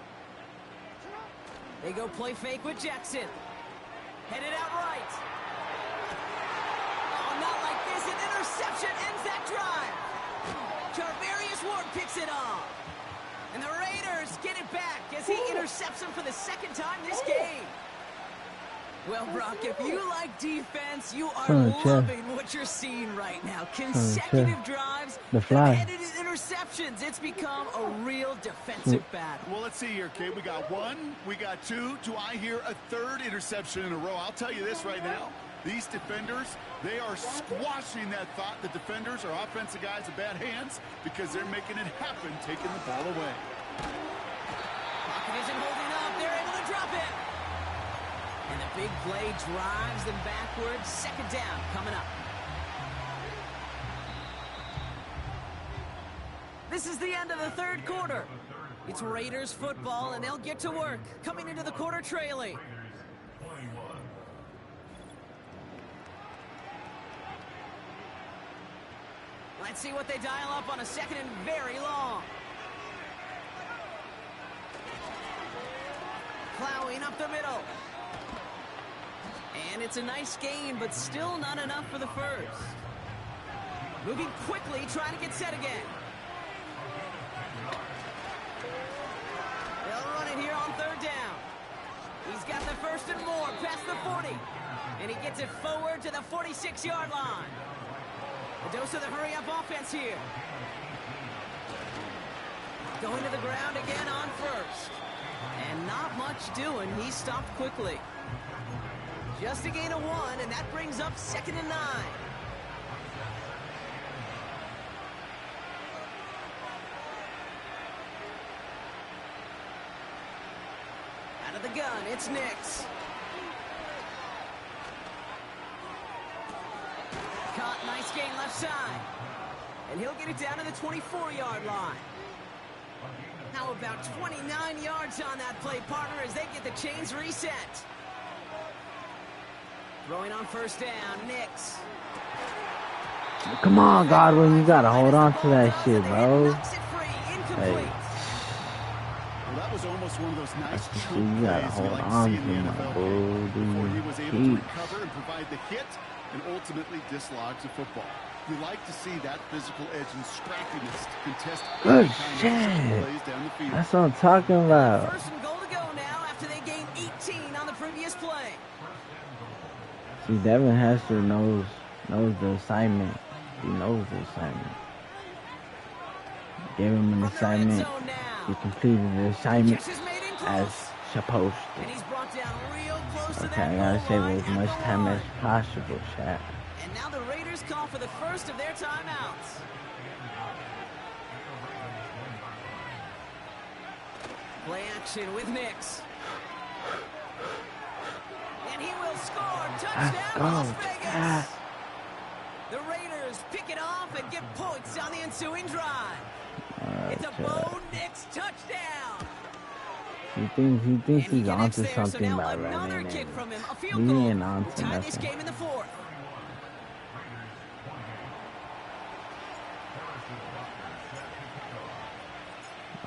They go play fake with Jackson. Headed out right. Oh, not like this. An interception ends that drive. Charvarius Ward picks it off. And the Raiders get it back as he intercepts him for the 2nd time this game. Well, Brock, if you like defense, you are loving what you're seeing right now. Consecutive drives, headed interceptions. It's become a real defensive battle. Well, let's see here, Kate. We got 1, we got 2. Do I hear a 3rd interception in a row? I'll tell you this right now. These defenders, they are squashing that thought. The defenders are offensive guys with bad hands because they're making it happen, taking the ball away. Pocket isn't holding up. They're able to drop it. And the big play drives them backwards. 2nd down coming up. This is the end of the 3rd quarter. It's Raiders football, and they'll get to work, coming into the quarter trailing. Let's see what they dial up on a 2nd and very long. Plowing up the middle. And it's a nice gain, but still not enough for the first. Moving quickly, trying to get set again. They'll run it here on 3rd down. He's got the 1st and more past the 40. And he gets it forward to the 46-yard line. A dose of the hurry-up offense here. Going to the ground again on 1st. And not much doing. He stopped quickly. Just a gain of 1, and that brings up 2nd and 9. Out of the gun, it's Nix. Caught, nice gain left side. And he'll get it down to the 24-yard line. How about 29 yards on that play, partner, as they get the chains reset. Throwing on 1st down, Nix. Come on, Godwin, you gotta hold on to that shit, bro. Hey. Well, that was almost one of those nice choke You gotta plays hold we like on seeing to in the my NFL bro, game, before he was able to dude. recover and provide the hit and ultimately dislodge the football. You like to see that physical edge and scrappiness to contest Good shit. Plays down the field. That's what I'm talking about. 1st and goal to go now after they gained 18 on the previous play. See, Devin Hester knows the assignment. He knows the assignment. Gave him an assignment. He completed the assignment as supposed to. And he's brought down real close to Okay, I that gotta goal save line as much at the time line. as possible, chat. And now the Raiders call for the first of their timeouts. Play action with Nix. And he will score. Touchdown, Las Vegas. The Raiders pick it off and get points on the ensuing drive. It's a Bo Nix touchdown. He thinks he's And he onto connects there, so something now by another running kick in. from him. A He field goal. ain't onto Tie this nothing. game in the 4th.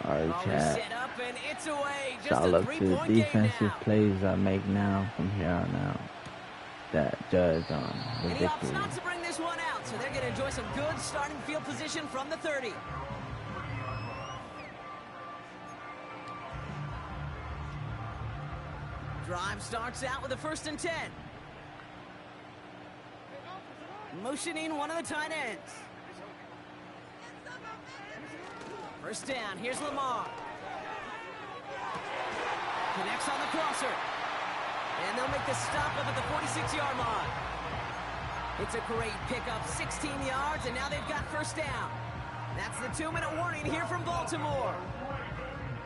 Alright, Ball is chat. set up and it's away. It's Just all a up to the three-point game defensive now. plays I make now from here on out that judge on the And he opts victory. not to bring this one out, so they're going to enjoy some good starting field position from the 30. Drive starts out with a 1st and 10. Motioning one of the tight ends. 1st down, here's Lamar. Connects on the crosser. And they'll make the stop up at the 46-yard line. It's a great pickup, 16 yards, and now they've got 1st down. That's the 2-minute warning here from Baltimore.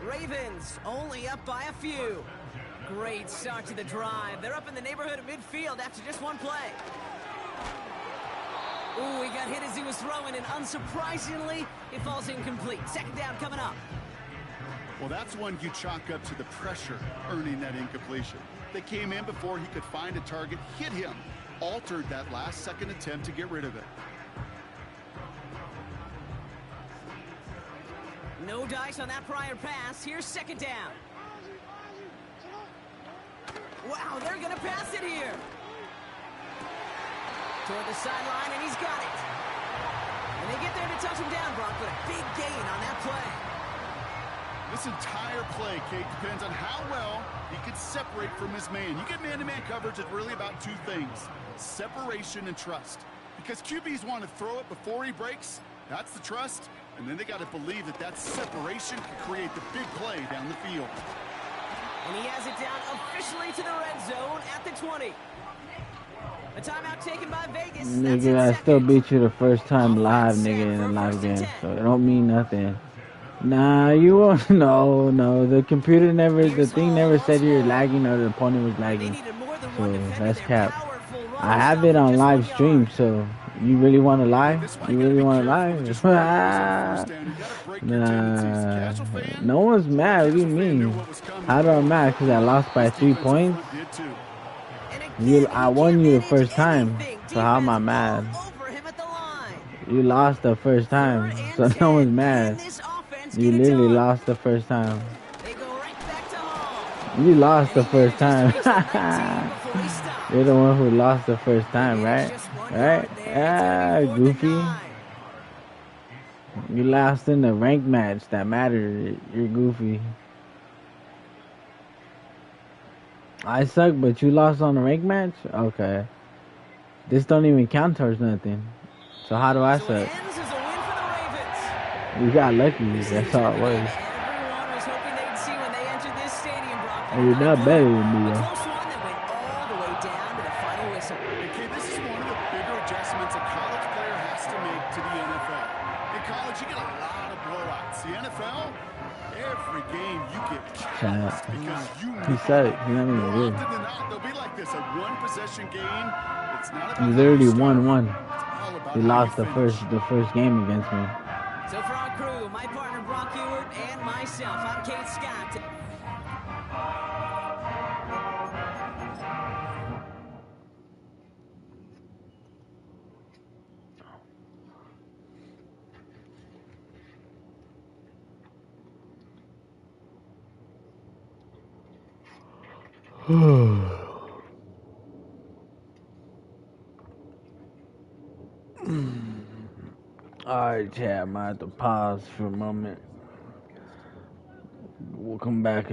Ravens only up by a few. Great start to the drive. They're up in the neighborhood of midfield after just one play. Ooh, he got hit as he was throwing, and unsurprisingly, it falls incomplete. 2nd down coming up. Well, that's one you chalk up to the pressure earning that incompletion. They came in before he could find a target, hit him, altered that last-second attempt to get rid of it. No dice on that prior pass. Here's 2nd down. Wow, they're going to pass it here. Toward the sideline, and he's got it. And they get there to touch him down, Brock, but a big gain on that play. This entire play, Kate, depends on how well he can separate from his man. You get man-to-man coverage, it's really about 2 things, separation and trust. Because QBs want to throw it before he breaks, that's the trust, and then they got to believe that that separation can create the big play down the field. And he has it down officially to the red zone at the 20. A timeout taken by Vegas. Nigga, I still beat you the first time live, nigga, in a live game. So it don't mean nothing. Nah, you won't. No. The computer never, the thing never said you were lagging or the opponent was lagging. So that's cap. I have it on live stream, so you really want to lie? You really want to lie? Nah. No one's mad. What do you mean? How do I mad? Because I lost by 3 points? I won you the first time, so how am I mad? You lost the first time, so no one's mad. You literally lost the first time. You lost the first time. You're the one who lost the first time, right? Right? Ah, goofy. You lost in the rank match that mattered. You're goofy. I suck, but you lost on the rank match? Okay. This don't even count towards nothing. So how do I suck? You got lucky. That's how it was. And you're not better than me, though. Okay, this is one of the bigger adjustments a college player has to make to the NFL. In college, you get a lot of blowouts. The NFL, every game you get trounced because you He said it. He's not even more good. often than not, they'll be like this, a one-possession game. It's not about He literally how you won. start. He lost the first game against me. So for our crew, my partner Brock Ewart and myself, I'm Kate Scott. Alright, chat. I'm gonna have to pause for a moment. We'll come back.